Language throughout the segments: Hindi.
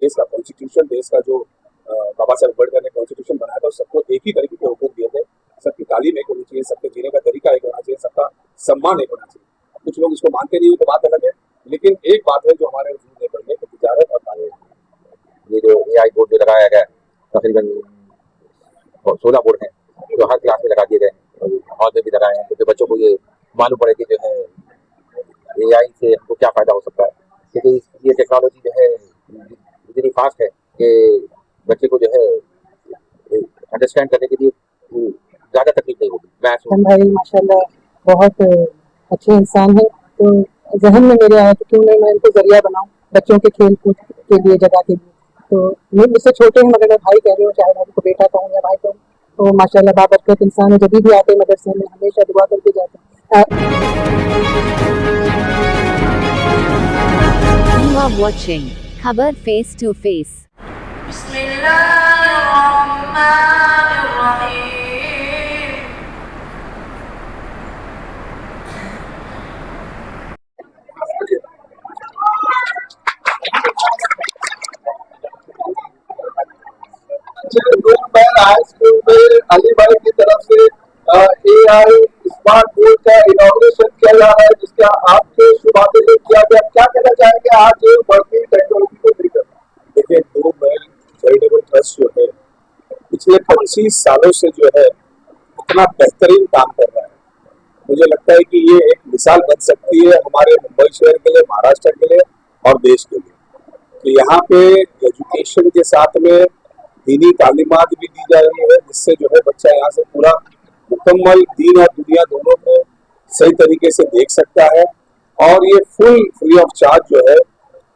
देश का कॉन्स्टिट्यूशन, देश का जो बाबा साहेब अम्बेडकर ने कॉन्स्टिट्यूशन बनाया था, सबको एक ही तरीके के हुकूक दिए थे। सबकी तालीम एक होनी चाहिए, सबके जीने का तरीका एक होना चाहिए, सबका सम्मान एक होना चाहिए। कुछ लोग इसको मानते नहीं है तो बात अलग है, लेकिन एक बात है जो हमारे वजूद में पड़ी है कि तिजारत और तालीम, ये जो AI बोर्ड जो लगाया गया तकरीबन 16 बोर्ड हैं जो हर क्लास में लगा दिए गए, हॉल में भी लगाए हैं, क्योंकि बच्चों को ये मालूम पड़े कि जो है AI से हमको क्या फायदा हो सकता है, क्योंकि ये टेक्नोलॉजी जो है इतनी फास्ट है कि बच्चे को जो है अंडरस्टैंड करने के लिए ज़्यादा तकलीफ नहीं होगी। हम भाई माशाल्लाह बहुत अच्छे इंसान हैं, तो जहन में मेरे आया कि क्यों नहीं मैं इनको जरिया बनाऊं बच्चों के खेल कूद के लिए, जगह के लिए। तो ये मुझसे छोटे हैं मगर मैं भाई कह रही हूँ, चाहे मैं उनको बेटा कहूँ या भाई कहूँ। तो माशाल्लाह बाबरकत इंसान है, जब भी आते हैं मदरसे में हमेशा दुआ करके जाते हैं। You are watching Khabar Face to Face. High school में अली भाई की तरफ से AI स्मार्ट बोर्ड का इनॉग्रेशन किया जा रहा है, जिसका आपके शुभारंभ से किया गया। क्या कहना चाहेंगे आज बढ़ती टेक्नोलॉजी को लेकर? देखिए, नूर महल चैरिटेबल ट्रस्ट जो है पिछले 25 सालों से जो है इतना बेहतरीन काम कर रहा है। मुझे लगता है कि ये एक मिसाल बन सकती है हमारे मुंबई शहर के लिए, महाराष्ट्र के लिए और देश के लिए, कि यहाँ पे एजुकेशन के साथ में दीनी तालीमात भी दी जा रही है, जिससे जो है बच्चा यहाँ से पूरा मुकम्मल दीन और दुनिया दोनों को सही तरीके से देख सकता है। और ये फुल फ्री ऑफ चार्ज जो है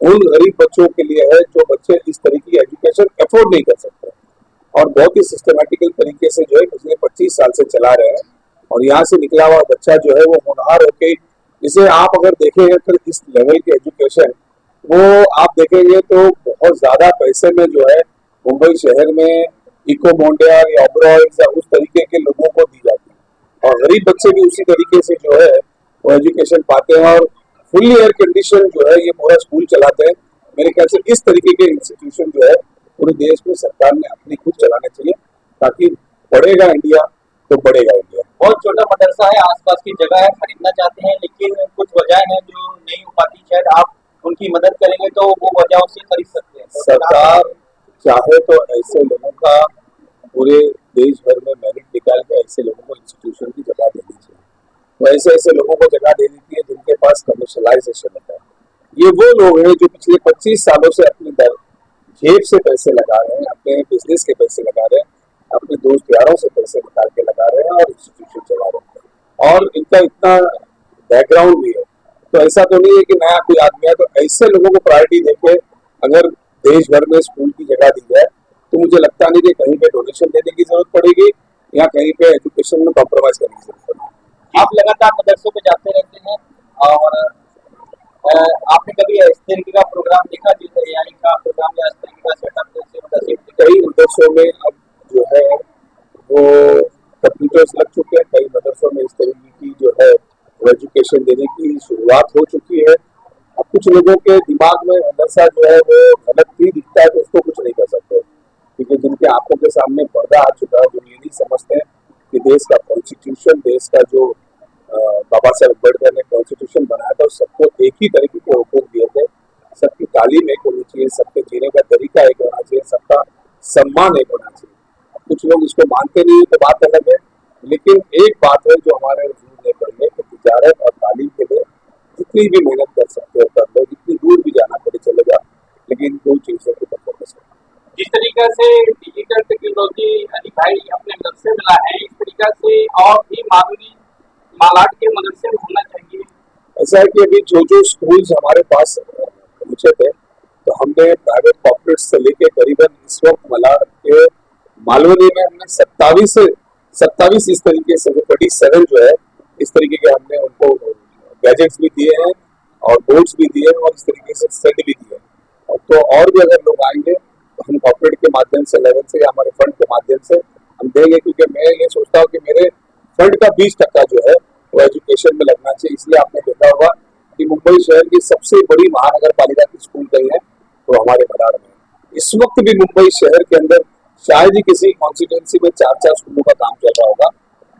उन गरीब बच्चों के लिए है जो बच्चे इस तरीके की एजुकेशन अफोर्ड नहीं कर सकते, और बहुत ही सिस्टमेटिकल तरीके से जो है पिछले 25 साल से चला रहे हैं। और यहाँ से निकला हुआ बच्चा जो है वो होनहार होके, इसे आप अगर देखेंगे फिर इस लेवल की एजुकेशन वो आप देखेंगे तो बहुत ज्यादा पैसे में जो है मुंबई शहर में इको मोंडिया या ओबरॉयज या उस तरीके के लोगों को दी जाती है, और गरीब बच्चे भी उसी तरीके से जो है वो एजुकेशन पाते हैं और फुल्ली एयर कंडीशन जो है ये पूरा स्कूल चलाते हैं। मेरे ख्याल से इस तरीके के इंस्टीट्यूशन जो है पूरे देश में सरकार ने अपनी खुद चलाने चाहिए, ताकि बढ़ेगा इंडिया तो बढ़ेगा इंडिया। बहुत छोटा मदरसा है, आसपास की जगह है, खरीदना चाहते हैं लेकिन कुछ वजह है जो नहीं हो पाती, शायद आप उनकी मदद करेंगे तो वो वजहों से खरीद सकते हैं। तो सरकार चाहे तो ऐसे लोगों का पूरे देश भर में मेरिट निकाल के ऐसे लोगों को इंस्टीट्यूशन की जगह देनी चाहिए। तो ऐसे ऐसे लोगों को जगह दे देती है जिनके पास कमर्शलाइजेशन होता है। ये वो लोग हैं जो पिछले 25 सालों से अपनी जेब से पैसे लगा रहे हैं, अपने बिजनेस के पैसे लगा रहे हैं, अपने दोस्त यारों से पैसे निकाल के लगा रहे हैं और इंस्टीट्यूशन चला रहे हैं, और इनका इतना बैकग्राउंड भी है। तो ऐसा तो नहीं है कि नया कोई आदमी है। तो ऐसे लोगों को प्रायोरिटी देके अगर देश भर में स्कूल की जगह दी जाए तो मुझे लगता नहीं कि कहीं पे डोनेशन देने की जरूरत पड़ेगी या कहीं पे एजुकेशन में कॉम्प्रोमाइज करने की जरूरत पड़ेगी। आप लगातार मदरसों पे जाते रहते हैं और आपने कभी इस तरीके का प्रोग्राम देखा, जैसे AI का प्रोग्राम या इस तरीके का सेटअप जैसे कई मदरसों में अब जो है वो कंप्यूटर्स लग चुके हैं, कई मदरसों में इस तरीके की जो है वो एजुकेशन देने की शुरुआत हो चुकी है। अब कुछ लोगों के दिमाग में मदरसा जो है वो गलत भी दिखता है तो उसको कुछ नहीं कर सकते, क्योंकि जिनके आंखों के सामने पर्दा आ चुका है, जो ये नहीं समझते कि देश का कॉन्स्टिट्यूशन, देश का जो बाबा साहेब अम्बेडकर ने कॉन्स्टिट्यूशन बनाया था, सबको एक ही तरीके के हुकूक दिए थे। सबकी तालीम एक होनी चाहिए, सबके जीने का तरीका एक होना चाहिए, सबका सम्मान एक होना चाहिए। कुछ लोग इसको मानते नहीं तो बात अलग है, लेकिन एक बात है जो हमारे वजूद में पड़ी है कि तिजारत और तालीम के लिए जितनी भी मेहनत कर सकते हो कर लो, जितनी दूर भी जाना पड़े चले जाओ, लेकिन दो चीजों के ऊपर फोकस करो। जिस तरीके से डिजिटल टेक्नोलॉजी अली भाई अपने मदरसे में ला है, इस तरीके से और भी मामूली मालाट के मदरसे में होना चाहिए। ऐसा है कि अभी जो स्कूल्स हमारे पास पहुंचे थे, तो हमने प्राइवेट कॉर्पोरेट से लेके करीबन इस वक्त मलाड के मालवनी में हमने 27 इस तरीके से 27 जो है इस तरीके के हमने उनको गैजेट्स भी दिए हैं और बोर्ड्स भी दिए हैं और इस तरीके से सेट भी दिए हैं। और तो और भी अगर लोग आएंगे तो हम कॉर्पोरेट के माध्यम से लेवल से या हमारे फंड के माध्यम से हम देंगे, क्योंकि मैं ये सोचता हूँ कि मेरे फंड का 20% जो है वो एजुकेशन में लगना चाहिए। इसलिए आपने देखा होगा कि मुंबई शहर की सबसे बड़ी महानगर पालिका की स्कूल कहीं है तो हमारे मलाड में, इस वक्त भी मुंबई शहर के अंदर शायद ही किसी कॉन्स्टिट्यूंसी में 4-4 स्कूलों का काम चल रहा होगा।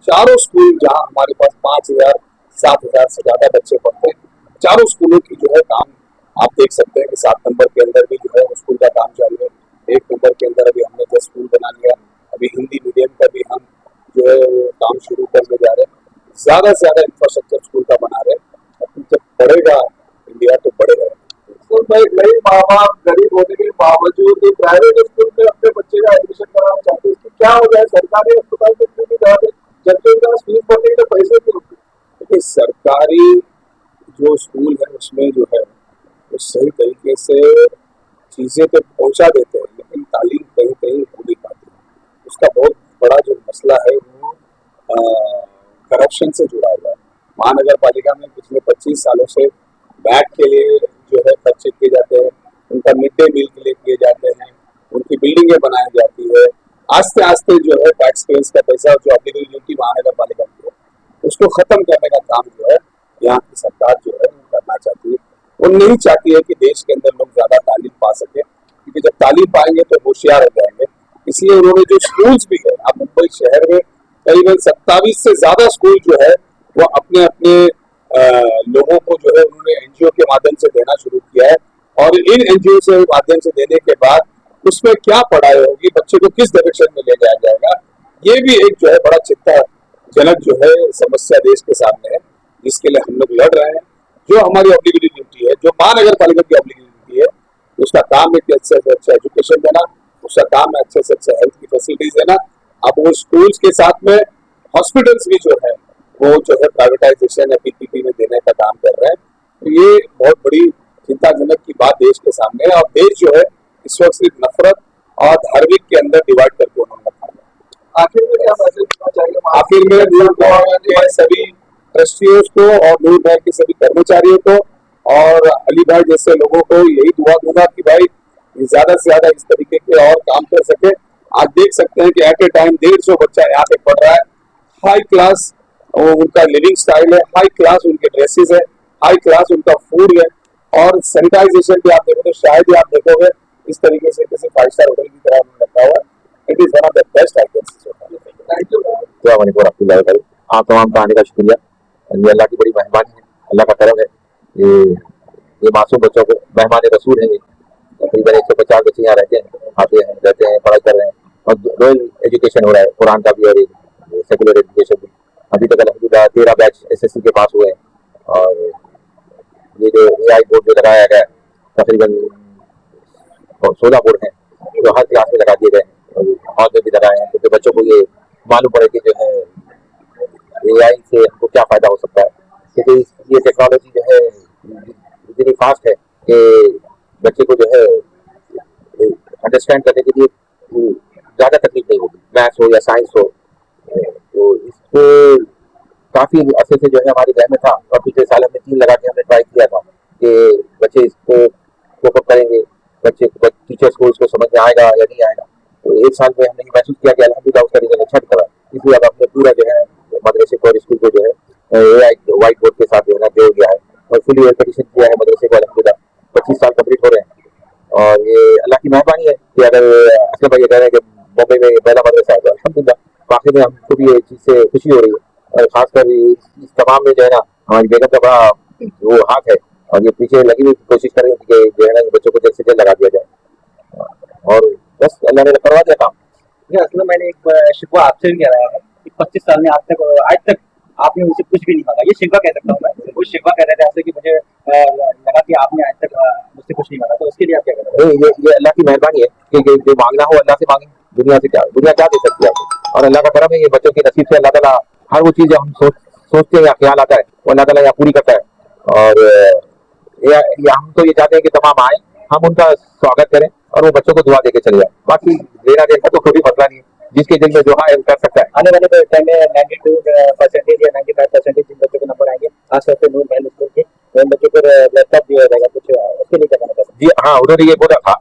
चारों स्कूल जहां हमारे पास 5,000 7,000 से ज्यादा बच्चे पढ़ते हैं, चारों स्कूलों की जो है काम आप देख सकते हैं कि 7 नंबर के अंदर भी जो है स्कूल का काम चालू है। 1 नंबर के अंदर अभी हमने जो स्कूल बना लिया, अभी हिंदी मीडियम का भी हम जो है काम शुरू करने जा रहे हैं। ज्यादा से ज्यादा इंफ्रास्ट्रक्चर स्कूल का बना रहे हैं। अब जब बढ़ेगा इंडिया तो बढ़ेगा। स्कूल में कई माँ बाप गरीब होने के बावजूद प्राइवेट स्कूल में अपने बच्चे का एडमिशन कराना चाहते हैं। इसकी क्या वजह है? सरकारी अस्पताल में क्यों नहीं कराते? जबकि उनका फीस भरने के पैसे क्यों? देखिए, सरकारी जो स्कूल है उसमें जो है वो सही तरीके से चीजें तो पहुंचा देते हैं, लेकिन तालीम कहीं कहीं हो नहीं पाती। उसका बहुत बड़ा जो मसला है वो करप्शन से जुड़ा हुआ है। महानगर पालिका में पिछले 25 सालों से बैग के लिए जो है खर्चे किए जाते हैं, उनका मिड डे मील के लिए किए जाते हैं, उनकी बिल्डिंगें बनाई जाती है। आस्ते आस्ते जो है टैक्स पेयर्स का पैसा जो ऑब्लिगेटरी ड्यूटी महानगर पालिका की है उसको खत्म करने का काम जो है यहाँ की सरकार जो है वो करना चाहती है। वो नहीं चाहती है कि देश के अंदर लोग ज्यादा तालीम पा सके, क्योंकि जब तालीम पाएंगे तो होशियार हो जाएंगे। इसलिए उन्होंने जो स्कूल्स भी है, अब मुंबई शहर में करीबन 27 से ज्यादा स्कूल जो है वो अपने अपने लोगों को जो है उन्होंने एनजीओ के माध्यम से देना शुरू किया है। और इन एनजीओ से माध्यम से देने के बाद उसमें क्या पढ़ाई होगी, बच्चे को किस डायरेक्शन में ले जाया जाएगा, ये भी एक जो है बड़ा चिंताजनक जो है समस्या देश के सामने है, जिसके लिए हम लोग लड़ रहे हैं। जो हमारी ऑब्लिगेटरी ड्यूटी है, जो महानगर पालिका की ऑब्लिगेटरी ड्यूटी है, उसका काम है कि अच्छे से अच्छा एजुकेशन देना, उसका काम है अच्छे से अच्छा हेल्थ की फैसिलिटीज देना। अब वो स्कूल्स के साथ में हॉस्पिटल्स भी जो है वो जो है प्राइवेटाइजेशन या पीपीपी में देने का काम कर रहे हैं। तो ये बहुत बड़ी चिंताजनक की बात देश के सामने है। और देश जो है इस वक्त सिर्फ नफरत और धार्मिक के अंदर डिवाइड करके उन्होंने रखा है। आखिर में क्या मैसेज देना चाहिए? आखिर में नूर के सभी ट्रस्टियों को और नूर बैंक के सभी कर्मचारियों को और अली भाई जैसे लोगों को यही दुआ दूंगा कि भाई ज्यादा से ज्यादा इस तरीके के और काम कर सके। आज देख सकते हैं कि एट ए टाइम 150 बच्चा यहाँ पे पढ़ रहा है। हाई क्लास उनका लिविंग स्टाइल है, हाई क्लास उनके ड्रेसेस है, हाई क्लास उनका फूड है, और सैनिटाइजेशन भी आप देखो तो शायद ही आप देखोगे इस तरीके से किसी 5 स्टार होटल की तरह उन्होंने रखा हुआ है। It is one of the best items. Thank you. आप तमाम का आने का शुक्रिया। ये अल्लाह की बड़ी मेहरबानी है, अल्लाह का करम है। ये मासूम बच्चों को मेहमान रसूल है। तकरीबन 150 बच्चे यहाँ रहते हैं, आते हैं, रहते हैं, पढ़ाई कर रहे हैं और रॉयल एजुकेशन हो रहा है, कुरान का भी और सेकुलर एजुकेशन भी। अभी तक अल्हम्दुलिल्लाह 13 बैच एसएससी के पास हुए हैं। और ये जो एआई बोर्ड जो लगाया गया तकरीबन 16 बोर्ड हैं जो हर क्लास में लगा दिए गए, हॉल में भी लगाए हैं, क्योंकि बच्चों को ये मालूम पड़े कि जो है एआई से हमको क्या फायदा हो सकता है। क्योंकि ये टेक्नोलॉजी जो है इतनी फास्ट है कि बच्चे को जो है अंडरस्टैंड करने के लिए ज़्यादा तकलीफ नहीं होगी, मैथ्स हो या साइंस हो। तो इसको काफ़ी अर्से से जो है हमारे जहन में था, और पिछले साल हमने 3 लगा के हमने ट्राई किया था कि बच्चे इसको कोप अप करेंगे, टीचर्स को इसको समझ में आएगा या नहीं आएगा। तो 1 साल में हमने महसूस किया कि अल्हम्दुलिल्लाह उसका रिजल्ट अच्छा निकला। इसलिए अब हमने पूरा जो है मदरसे को और स्कूल को जो है एआई व्हाइट बोर्ड के साथ जो है ना जोड़ दिया है और फुली एयर कंडीशन किया है मदरसे को। अल्हम्दुलिल्लाह 25 साल कंप्लीट हो रहे हैं, और ये अल्लाह की मेहरबानी है कि अगर असलम भाई कह रहे हैं कि मुंबई में पहला मदरसा है, तो अल्हम्दुलिल्लाह वाकई में हमको भी ये चीज़ से खुशी हो रही है। और खासकर इस तमाम में जो है ना हमारी बेगम का बड़ा वो हाथ है, और ये पीछे लगी हुई कोशिश कर रही थी कि जो है ना बच्चों को जल्द से जल्द लगा दिया जाए, और बस अल्लाह ने करवा दिया काम। असलम मैंने एक शिकवा आपसे भी कह रहा है कि 25 साल में आज तक आपने मुझसे कुछ भी नहीं मांगा। ये शिकवा कह सकता हूँ मैं, वो शिकवा कह रहे थे आपसे कि मुझे लगा कि आपने आज तक मुझसे कुछ नहीं मांगा, तो उसके लिए आप क्या कह रहे हैं? ये अल्लाह की मेहरबानी है कि जो मांगना हो अल्लाह से मांगे। दुनिया क्या दे सकती है आपको, और अल्लाह का करम है। ये बच्चों के नसीब से अल्लाह ताला हर वो चीज़ हम सोचते हैं या ख्याल आता है वो अल्लाह ताला यहाँ पूरी करता है। और हम तो ये चाहते हैं कि तमाम आए, हम उनका स्वागत करें और वो बच्चों को दुआ देके चले जाए। बाकी लेना देना तो कोई मसला नहीं है, जिसके दिल में जो है कर सकता है। आने वाले टाइम में 92% या 95% जिन बच्चों के नंबर आएंगे खासतौर से नूर महल स्कूल के, उन बच्चों को लैपटॉप दिया जाएगा कुछ, उसके लिए क्या करना चाहिए? जी हाँ, उन्होंने ये बोला था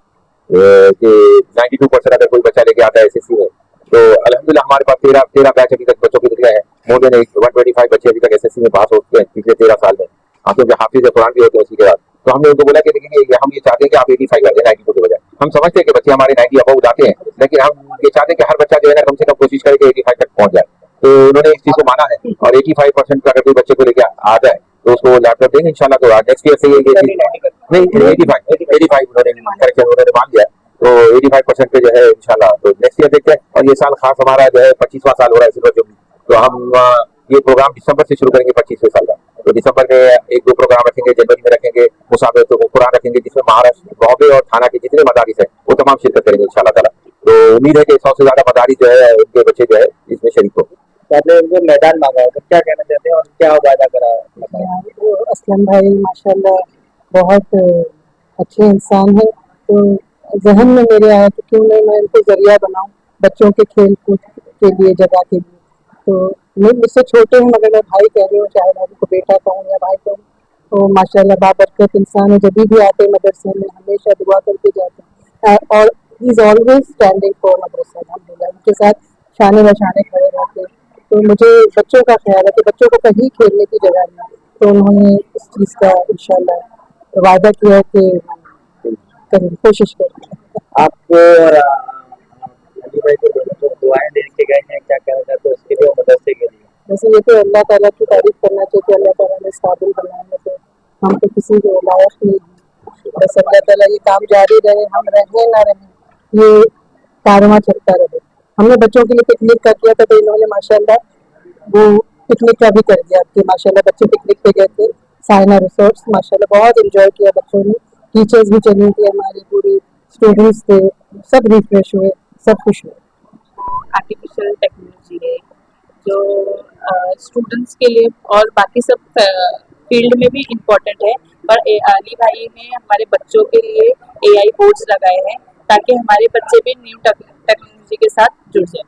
कि 92% अगर कोई बच्चा लेके आता है एसएससी में, तो अल्हम्दुलिल्लाह हमारे पास 13 बैच अभी तक बच्चों के निकले हैं। मोर देन 125 बच्चे अभी तक एसएससी में पास हो चुके हैं पिछले 13 साल में। आप तो हाफिज कुरान भी होते हैं उसी के बाद। तो हमने उनको बोला कि देखिए हम ये चाहते हैं कि आप 85 कर दें 92 के बजाय। हम समझते हैं कि बच्चे हमारे 90 अबव जाते हैं, लेकिन हम ये चाहते हैं कि हर बच्चा जो है ना कम से कम कोशिश करे कि 85 तक पहुंच जाए। तो उन्होंने इस चीज को माना है और 85% का अगर कोई बच्चे को लेकर आ जाए तो उसको लैपटॉप देंगे इंशाल्लाह। तो नेक्स्ट ईयर से ये चीज नहीं 85 उन्होंने करेक्शन उन्होंने मान लिया। तो 85% पे जो है इंशाल्लाह तो नेक्स्ट ईयर देखते हैं। और ये साल खास हमारा जो है 25वां साल हो रहा है सिल्वर जुबली, तो हम ये प्रोग्राम दिसंबर से शुरू करेंगे 25वें साल का। तो दिसंबर में 1-2 प्रोग्राम रखेंगे, जनवरी में रखेंगे, मुसाफिर तो कुरान रखेंगे जिसमें महाराष्ट्र, बॉम्बे और थाना के जितने मदारिस है वो तमाम शिरकत करेंगे इंशाल्लाह ताला। तो उम्मीद है कि 100 से ज्यादा मदारिस जो है उनके बच्चे जो है इसमें शरीक हो। तो आपने उनको मैदान मांगा है, तो क्या कहना चाहते हैं और क्या वादा करा है? तो असलम भाई माशाल्लाह बहुत अच्छे इंसान है। तो जहन में मेरे आया कि क्यों नहीं मैं इनको जरिया बनाऊं बच्चों के खेल कूद के लिए, जगह के लिए। तो मुझसे छोटे हैं मगर मैं भाई कह रही हूँ, चाहे मैं उनको बेटा कहूँ या भाई कहूँ। तो माशाल्लाह बाबरकत इंसान है, जब भी आते हैं मदरसे में हमेशा दुआ करके जाते हैं और he is always standing for मदरसा। अल्हम्दुलिल्लाह उनके साथ शाने बशाने खड़े रहते हैं। तो मुझे बच्चों का ख्याल है कि बच्चों को कहीं खेलने की जगह नहीं, तो उन्होंने इस चीज़ का इंशाल्लाह वादा किया है कि करें, कोशिश करें। आपको और अली भाई को जो दुआएं दे के गए हैं, क्या कहना चाहते हैं उसके लिए और मदरसे के लिए? वैसे ये तो अल्लाह ताला की तारीफ करना चाहिए कि अल्लाह ताला ने इस काबिल बनाया है, तो हम तो किसी के लायक नहीं हैं। बस अल्लाह ताला ये काम जारी रहे, हम रहें ना रहें, ये कारवां चलता रहे। हमने बच्चों के लिए पिकनिक का किया था, तो इन्होंने माशाल्लाह वो पिकनिक का भी कर दिया कि माशाल्लाह बच्चे पिकनिक पे गए थे साइना रिसोर्ट्स, माशाल्लाह बहुत एंजॉय किया बच्चों ने। टीचर्स भी चली थी हमारे, पूरे स्टूडेंट्स थे, सब रिफ्रेश हुए, सब खुश हुए। आर्टिफिशियल टेक्नोलॉजी है जो स्टूडेंट्स के लिए और बाकी सब फील्ड में भी इम्पोर्टेंट है, पर अली भाई ने हमारे बच्चों के लिए एआई बोर्ड्स लगाए हैं ताकि हमारे बच्चे भी न्यू टेक्नोलॉजी के साथ जुड़ जाए।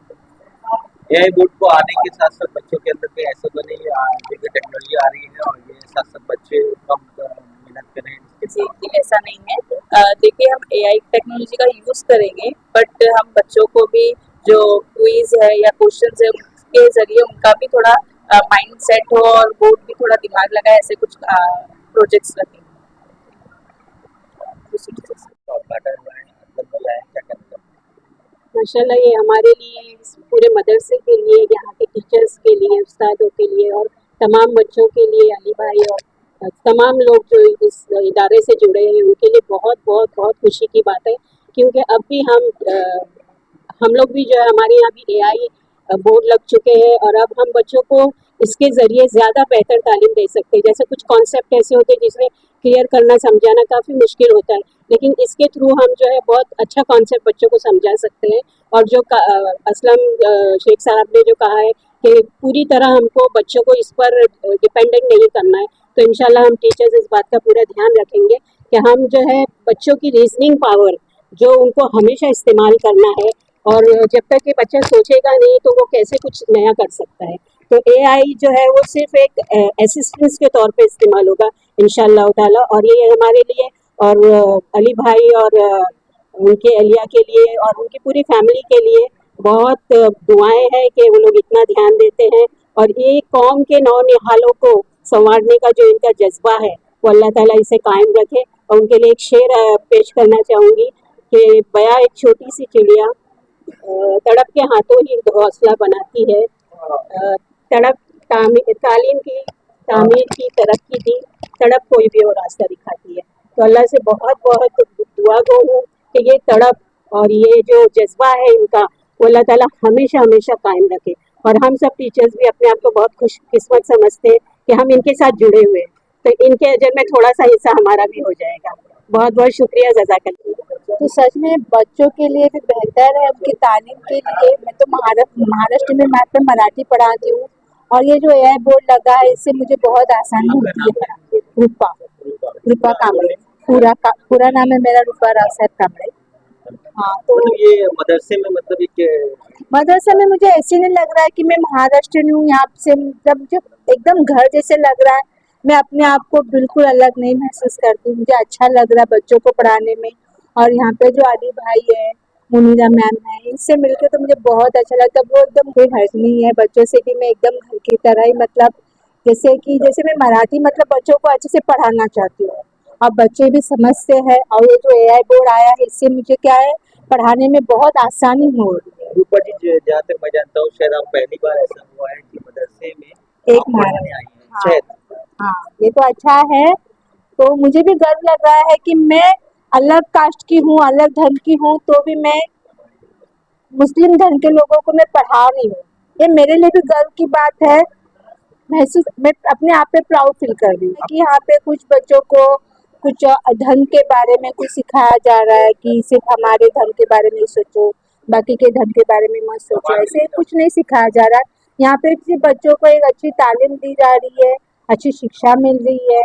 एआई बोर्ड को आने के साथ साथ बच्चों के अंदर भी ऐसा तो नहीं क्योंकि टेक्नोलॉजी आ रही है और ये साथ साथ बच्चे कम मेहनत करें? जी जी, ऐसा नहीं है। देखिए हम एआई टेक्नोलॉजी का यूज़ करेंगे, बट हम बच्चों को भी जो क्विज है या क्वेश्चंस है उसके ज़रिए उनका भी थोड़ा माइंड सेट हो और वो भी थोड़ा दिमाग लगाए, ऐसे कुछ प्रोजेक्ट्स रखेंगे। माशाल्लाह ये हमारे लिए, इस पूरे मदरसे के लिए, यहाँ के टीचर्स के लिए, उस्तादों के लिए और तमाम बच्चों के लिए, अली भाई और तमाम लोग जो इस इदारे से जुड़े हैं उनके लिए बहुत बहुत बहुत खुशी की बात है। क्योंकि अब भी हम लोग भी जो है, हमारे यहाँ भी एआई बोर्ड लग चुके हैं और अब हम बच्चों को इसके ज़रिए ज़्यादा बेहतर तालीम दे सकते हैं। जैसे कुछ कॉन्सेप्ट ऐसे होते हैं जिसमें क्लियर करना समझाना काफ़ी मुश्किल होता है, लेकिन इसके थ्रू हम जो है बहुत अच्छा कॉन्सेप्ट बच्चों को समझा सकते हैं। और जो असलम शेख साहब ने जो कहा है कि पूरी तरह हमको बच्चों को इस पर डिपेंडेंट नहीं करना है, तो इंशाल्लाह हम टीचर्स इस बात का पूरा ध्यान रखेंगे कि हम जो है बच्चों की रीजनिंग पावर जो उनको हमेशा इस्तेमाल करना है, और जब तक कि बच्चा सोचेगा नहीं तो वो कैसे कुछ नया कर सकता है। तो एआई जो है वो सिर्फ एक असिस्टेंस के तौर पे इस्तेमाल होगा इंशाल्लाह ताला। और ये हमारे लिए और अली भाई और उनके अलिया के लिए और उनकी पूरी फैमिली के लिए बहुत दुआएं हैं कि वो लोग इतना ध्यान देते हैं और ये कौम के नौनिहालों को संवारने का जो इनका जज्बा है वो अल्लाह ताला इसे कायम रखे। और उनके लिए एक शेर पेश करना चाहूँगी कि बया एक छोटी सी चिड़िया तड़प के हाथों ही घोंसला बनाती है, तड़प तालीम की तामीर की तरक्की की तड़प कोई भी और रास्ता दिखाती है। तो अल्लाह से बहुत बहुत दुआ गो हूँ कि ये तड़प और ये जो जज्बा है इनका वो अल्लाह ताला हमेशा हमेशा कायम रखे। और हम सब टीचर्स भी अपने आप को बहुत खुशकिस्मत समझते हैं कि हम इनके साथ जुड़े हुए हैं, तो इनके अजर में थोड़ा सा हिस्सा हमारा भी हो जाएगा। बहुत बहुत शुक्रिया, जज़ाकल्लाह। तो सच में बच्चों के लिए भी बेहतर है, उनकी तालीम के लिए। मैं तो महाराष्ट्र में मैं पे मराठी पढ़ाती हूँ और ये जो एआई बोर्ड लगा है इससे मुझे बहुत आसानी होती है। रूपा कांबळे, पूरा नाम है मेरा रूपा राव साहब कांबळे। हाँ, तो ये मदरसे में मतलब एक मदरसा में मुझे ऐसे नहीं लग रहा है कि मैं महाराष्ट्र हूँ, यहाँ से मतलब जो एकदम घर जैसे लग रहा है। मैं अपने आप को बिल्कुल अलग नहीं महसूस करती हूँ, मुझे अच्छा लग रहा है बच्चों को पढ़ाने में। और यहाँ पे जो अली भाई है, मुनीरा मैम है, इनसे मिलकर तो मुझे बहुत अच्छा लगता है। वो एकदम कोई हर्ज नहीं है, बच्चों से भी मैं एकदम घर की तरह ही, मतलब जैसे मैं मराठी मतलब बच्चों को अच्छे से पढ़ाना चाहती हूँ और बच्चे भी समझते हैं। और ये जो AI बोर्ड आया है इससे मुझे क्या है पढ़ाने में बहुत आसानी हो रही है। रूपा जी, जहाँ तक मैं जानता हूँ शायद आप पहली बार ऐसा हुआ है कि मदरसे में एक आप पढ़ाने आई हैं। हाँ, शायद हाँ ये तो अच्छा है। तो मुझे भी गर्व लग रहा है कि मैं अलग कास्ट की हूँ, अलग धर्म की हूँ, तो भी मैं मुस्लिम धर्म के लोगों को मैं पढ़ा रही हूँ। ये मेरे लिए भी गर्व की बात है। महसूस मैं अपने आप पे प्राउड फील कर रही हूँ कि यहाँ पे कुछ बच्चों को कुछ धर्म के बारे में कुछ सिखाया जा रहा है कि सिर्फ हमारे धर्म के बारे में ही सोचो, बाकी के धर्म के बारे में मत सोचो, ऐसे कुछ नहीं सिखाया जा रहा है। यहाँ पे सिर्फ बच्चों को एक अच्छी तालीम दी जा रही है, अच्छी शिक्षा मिल रही है।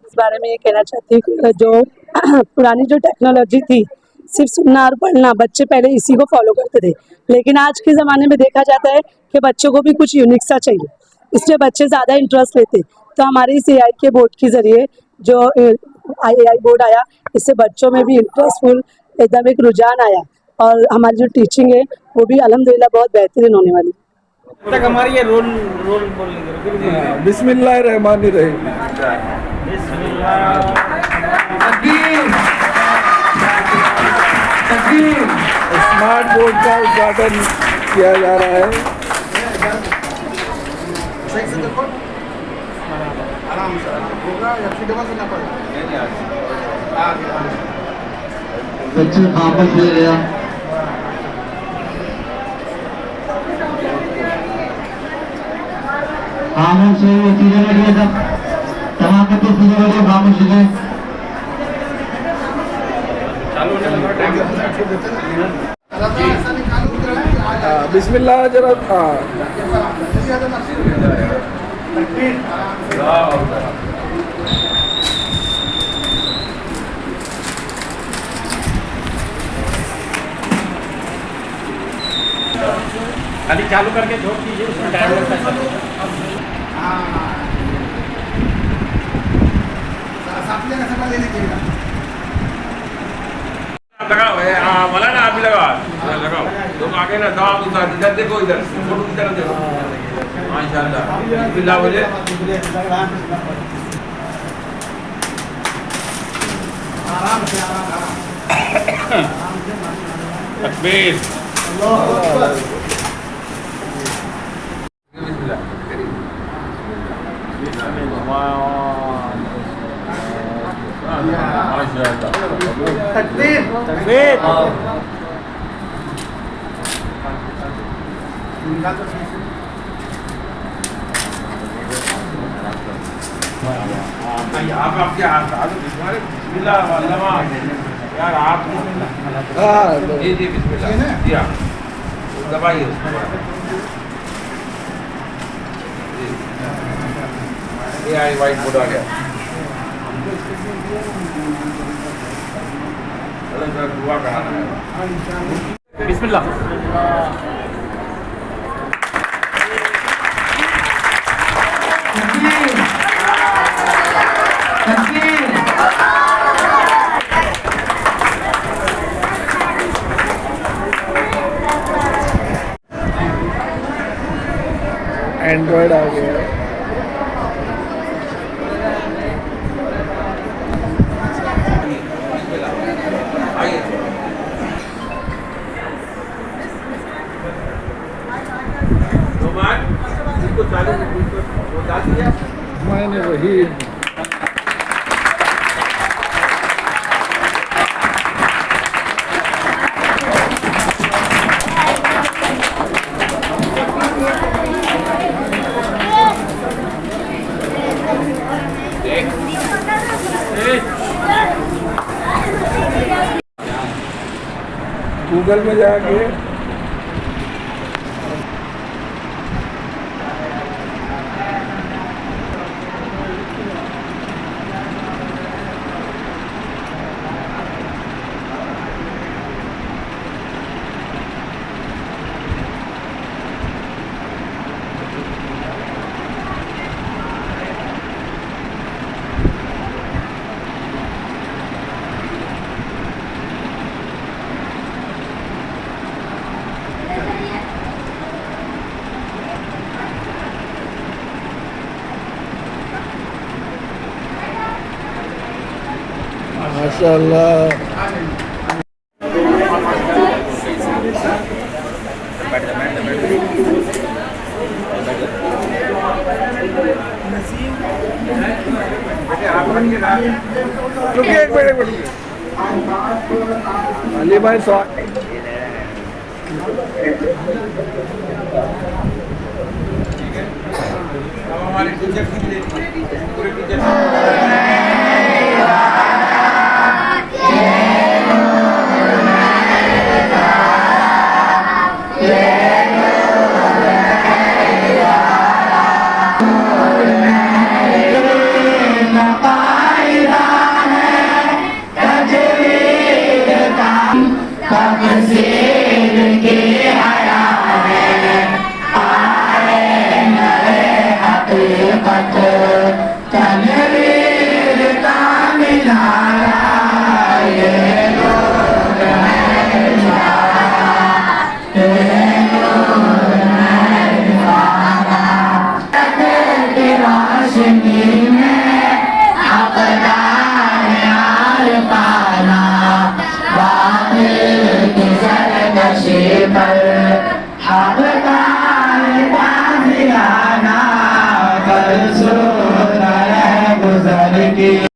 इस बारे में ये कहना चाहती हूँ कि जो पुरानी जो टेक्नोलॉजी थी, सिर्फ सुनना और पढ़ना, बच्चे पहले इसी को फॉलो करते थे, लेकिन आज के ज़माने में देखा जाता है कि बच्चों को भी कुछ यूनिक सा चाहिए, इसलिए बच्चे ज़्यादा इंटरेस्ट लेते। तो हमारे इस AI के बोर्ड के ज़रिए जो AI बोर्ड आया, इससे बच्चों में भी इंटरेस्टफुल एकदम एक रुझान आया, और हमारी जो टीचिंग है वो भी अल्हम्दुलिल्लाह बहुत बेहतरीन होने वाली। तक हमारी ये रोल रोल बोल लीजिए। बिस्मिल्लाहिर्रहमानिर्रहीम। स्मार्ट बोर्ड का उद्घाटन किया जा रहा है। बच्चे खामोश हो गया। खामोश हो गए, चीजें लगी सब तमाम बच्चे चीजें लगे, खामोश हो गए। बिस्मिल्लाह जरा खाली चालू करके जोड़ दीजिए, उसमें टाइम लगता है। लगाओ मला ना आप भी लगाओ लगाओ तुम आगे ना दवा उधर इधर देखो, इधर फोटो की तरफ देखो। माशाल्लाह बिस्मिल्लाह बोले। तकबीर तकबीर। आप आपके बिस्मिल्लाह अल्लामा यार आप जी बिस्मिल्लाह दिया दबाइए ये आई वाइट बोर्ड आ गया। दुआ कराना है। बिस्मिल्लाह। एंड्रॉयड आ गया है। मैंने वही गूगल में जाके माशाल्लाह। रुकिए एक मिनट अली भाई हमारे टीचर पूरे टीचर गुजर की